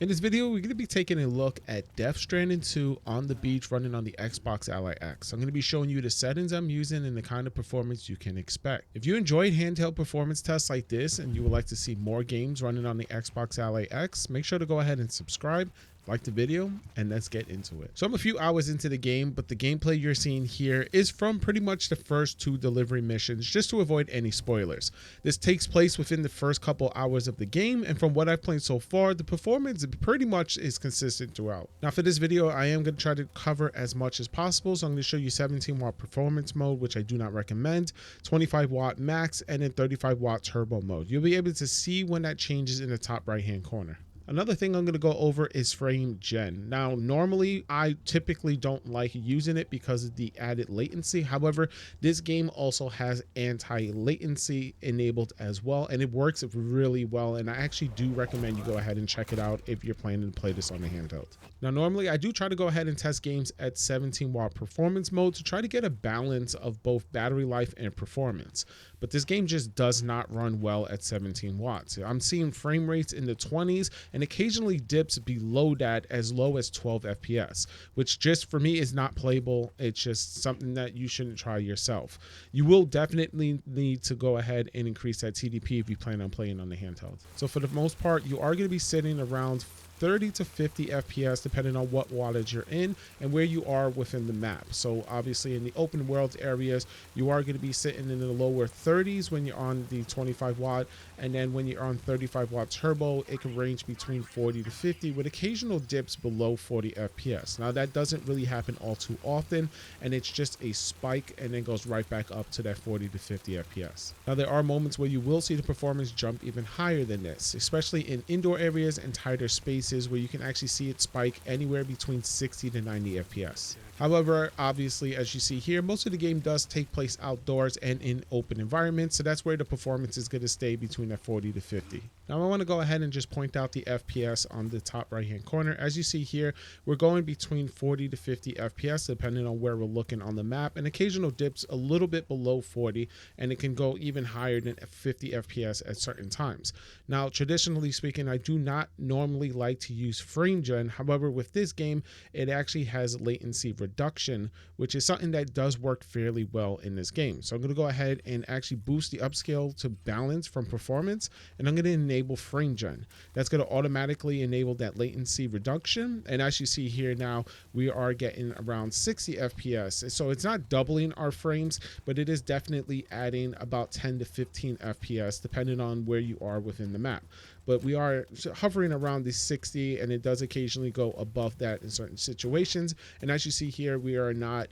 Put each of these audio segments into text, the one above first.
In this video, we're going to be taking a look at Stranding 2 on the beach running on the Xbox Ally X. I'm going to be showing you the settings I'm using and the kind of performance you can expect. If you enjoyed handheld performance tests like this and you would like to see more games running on the Xbox Ally X, make sure to go ahead and subscribe, like the video, and let's get into it. So I'm a few hours into the game, but the gameplay you're seeing here is from pretty much the first 2 delivery missions, just to avoid any spoilers. This takes place within the first couple hours of the game, and from what I've played so far, the performance pretty much is consistent throughout. Now for this video, I am going to try to cover as much as possible, so I'm going to show you 17-watt performance mode, which I do not recommend, 25-watt max, and then 35-watt turbo mode. You'll be able to see when that changes in the top right-hand corner. Another thing I'm going to go over is frame gen. Now, normally I typically don't like using it because of the added latency. However, this game also has anti-latency enabled as well, and it works really well. And I actually do recommend you go ahead and check it out if you're planning to play this on the handheld. Now, normally I do try to go ahead and test games at 17-watt performance mode to try to get a balance of both battery life and performance. But this game just does not run well at 17 watts. I'm seeing frame rates in the 20s and occasionally dips below that as low as 12 FPS, which just for me is not playable. It's just something that you shouldn't try yourself. You will definitely need to go ahead and increase that TDP if you plan on playing on the handheld. So for the most part, you are going to be sitting around 30 to 50 FPS depending on what wattage you're in and where you are within the map. So obviously in the open world areas, you are going to be sitting in the lower 30s when you're on the 25 watt, and then when you're on 35 watt turbo, it can range between 40 to 50 with occasional dips below 40 FPS. Now that doesn't really happen all too often, and it's just a spike and then goes right back up to that 40 to 50 FPS. Now there are moments where you will see the performance jump even higher than this, especially in indoor areas and tighter spaces where you can actually see it spike anywhere between 60 to 90 FPS. However, obviously, as you see here, most of the game does take place outdoors and in open environments, so that's where the performance is going to stay between that 40 to 50. Now I want to go ahead and just point out the FPS on the top right hand corner. As you see here, we're going between 40 to 50 FPS depending on where we're looking on the map, and occasional dips a little bit below 40, and it can go even higher than 50 FPS at certain times. Now traditionally speaking, I do not normally like to use frame gen. However, with this game, it actually has latency reduction, which is something that does work fairly well in this game. So I'm going to go ahead and actually boost the upscale to balance from performance, and I'm going to enable frame gen. That's going to automatically enable that latency reduction, and as you see here now, we are getting around 60 FPS. So it's not doubling our frames, but it is definitely adding about 10 to 15 FPS depending on where you are within the map. But we are hovering around the 60, and it does occasionally go above that in certain situations. And as you see here, we are not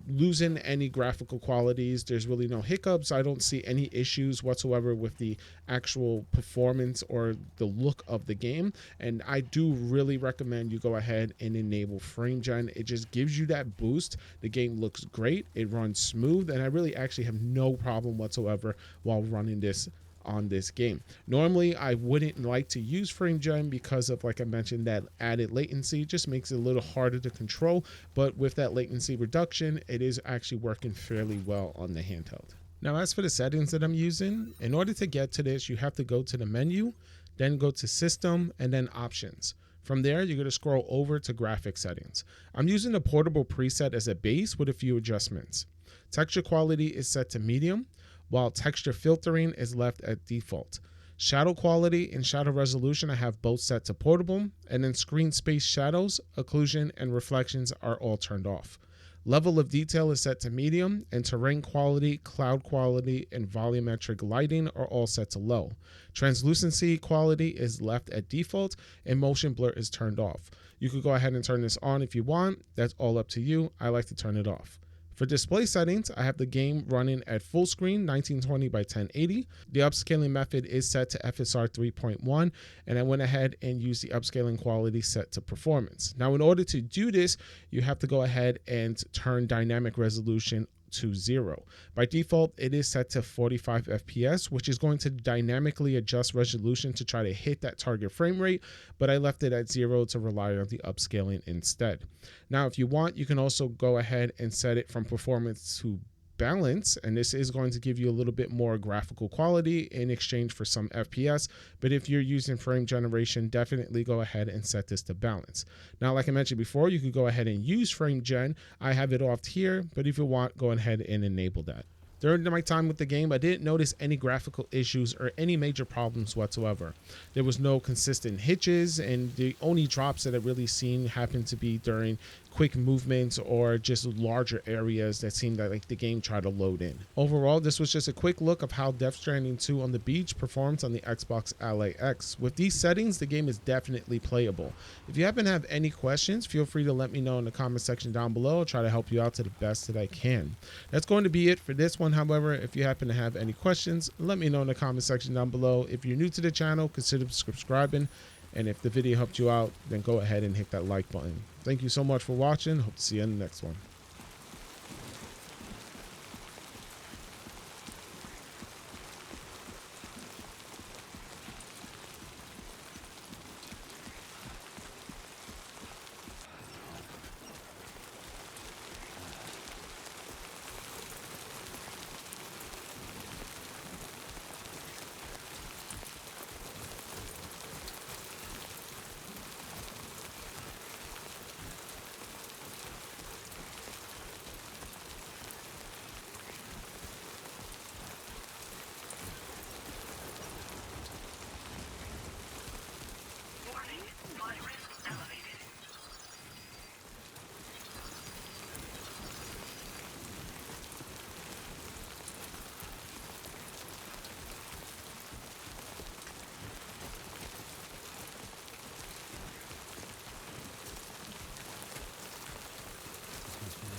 losing any graphical qualities. There's really no hiccups. I don't see any issues whatsoever with the actual performance or the look of the game. And I do really recommend you go ahead and enable frame gen. It just gives you that boost. The game looks great. It runs smooth, and I really actually have no problem whatsoever while running this on this game. Normally I wouldn't like to use frame gen because of, like I mentioned, that added latency. It just makes it a little harder to control, but with that latency reduction, it is actually working fairly well on the handheld. Now as for the settings that I'm using, in order to get to this, you have to go to the menu, then go to system, and then options. From there, you're going to scroll over to graphic settings. I'm using the portable preset as a base with a few adjustments. Texture quality is set to medium, while texture filtering is left at default. Shadow quality and shadow resolution I have both set to portable, and then screen space shadows, occlusion, and reflections are all turned off. Level of detail is set to medium, and terrain quality, cloud quality, and volumetric lighting are all set to low. Translucency quality is left at default, and motion blur is turned off. You could go ahead and turn this on if you want. That's all up to you. I like to turn it off. For display settings, I have the game running at full screen 1920 by 1080. The upscaling method is set to FSR 3.1, and I went ahead and used the upscaling quality set to performance. Now, in order to do this, you have to go ahead and turn dynamic resolution to 0. By default, it is set to 45 FPS, which is going to dynamically adjust resolution to try to hit that target frame rate, but I left it at 0 to rely on the upscaling instead. Now, if you want, you can also go ahead and set it from performance to balance, and this is going to give you a little bit more graphical quality in exchange for some FPS. But if you're using frame generation, definitely go ahead and set this to balance. Now, like I mentioned before, you could go ahead and use frame gen. I have it off here, but if you want, go ahead and enable that. During my time with the game, I didn't notice any graphical issues or any major problems whatsoever. There was no consistent hitches, and the only drops that I've really seen happened to be during quick movements or just larger areas that seemed like the game tried to load in. Overall, this was just a quick look of how Death Stranding 2 on the beach performs on the Xbox Ally X. With these settings, the game is definitely playable. If you happen to have any questions, feel free to let me know in the comment section down below. I'll try to help you out to the best that I can. That's going to be it for this one. However, if you happen to have any questions, let me know in the comment section down below. If you're new to the channel, consider subscribing. And if the video helped you out, then go ahead and hit that like button. Thank you so much for watching. Hope to see you in the next one.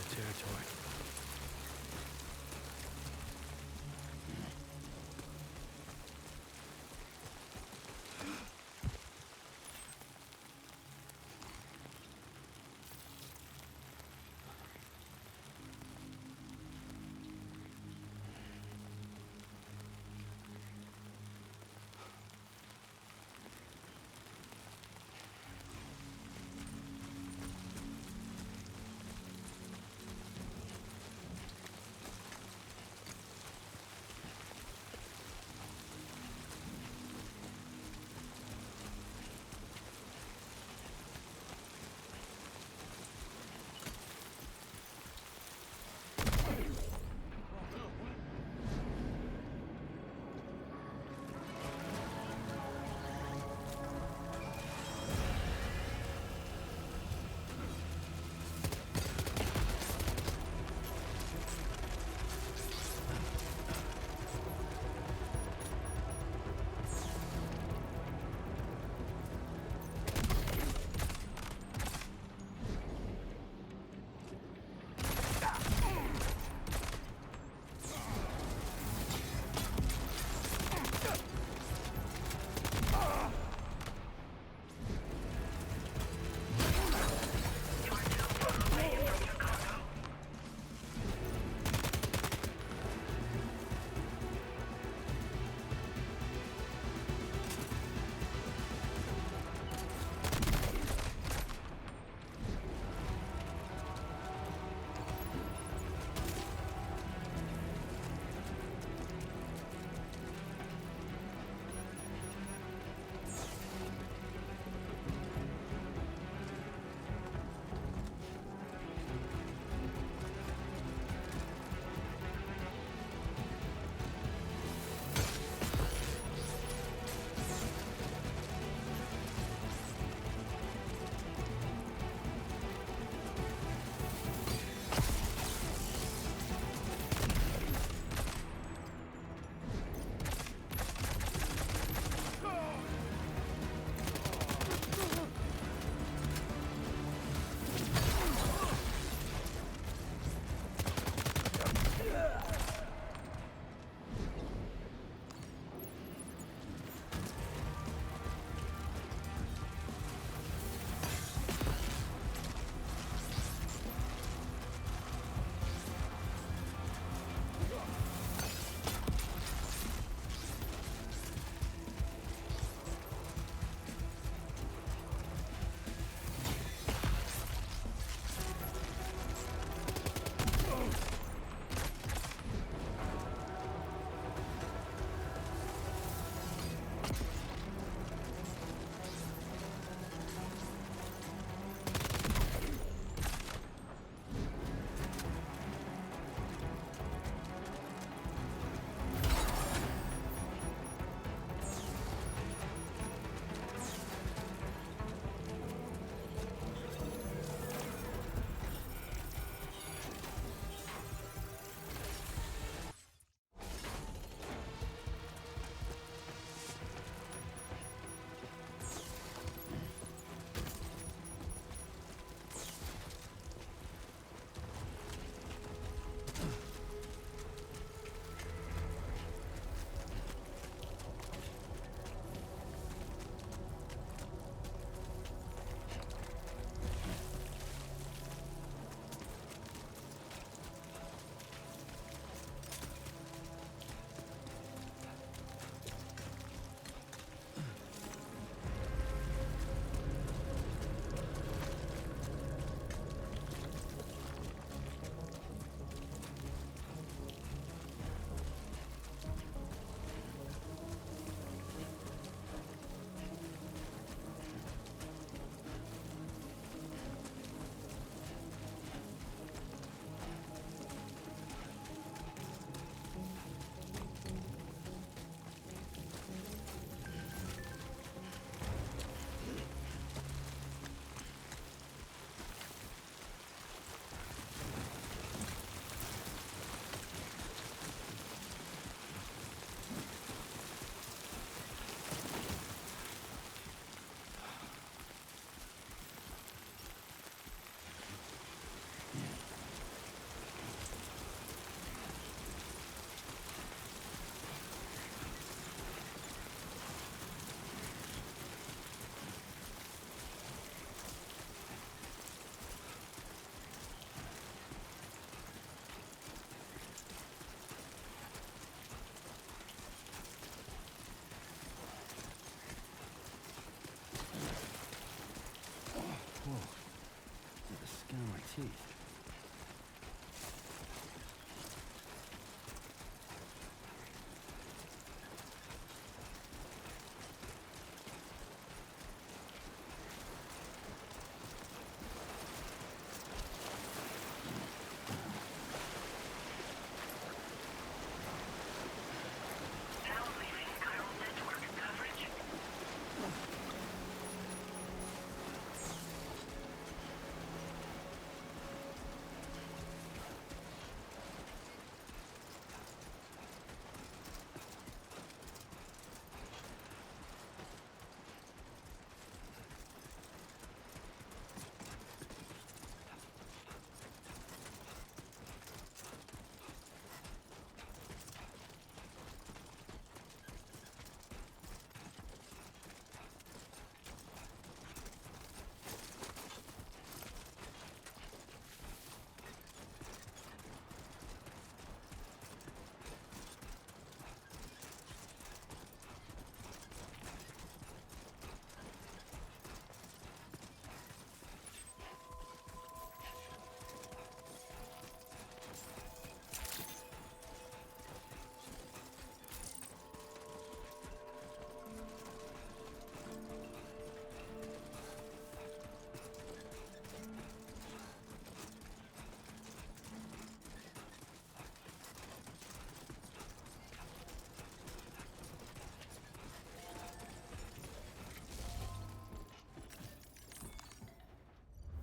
Territory. skin on my teeth.